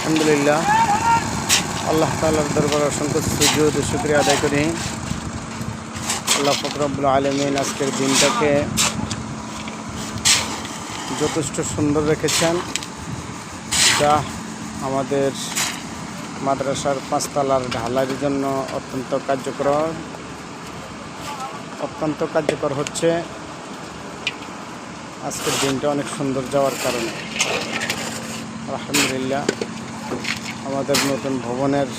আলহামদুলিল্লাহ, আল্লাহ তাআলার দরবারে অসংখ্য সুজুদ ও শুকরিয়া আদায় করি। আল্লাহ পাক রব্বুল আলামিন আজকের দিনটাকে যথেষ্ট সুন্দর রেখেছেন, যা আমাদের মাদ্রাসার পাঁচতলার ঢালাইয়ের জন্য অত্যন্ত কার্যকর হচ্ছে। আজকের দিনটা অনেক সুন্দর যাওয়ার কারণে আলহামদুলিল্লাহ আমাদের নতুন ভবনের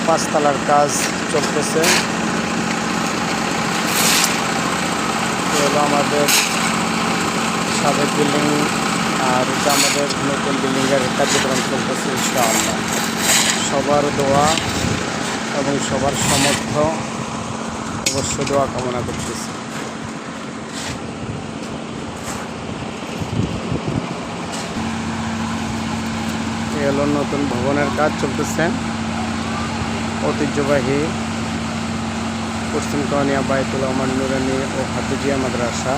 পাঁচতলার কাজ চলতেছে। আমাদের সাবেক বিল্ডিং আর এটা আমাদের নতুন বিল্ডিংয়ের কার্যক্রম চলতেছে। ইনশাআল্লাহ সবার দোয়া এবং সবার সমর্থ অবশ্য দোয়া কামনা করতেছি। এলো নতুন ভবনের কাজ চলতেছে। ঐতিহ্যবাহী পশ্চিম কাউনিয়া বায়তুল আমান নুরানি ও হাফিজিয়া মাদ্রাসা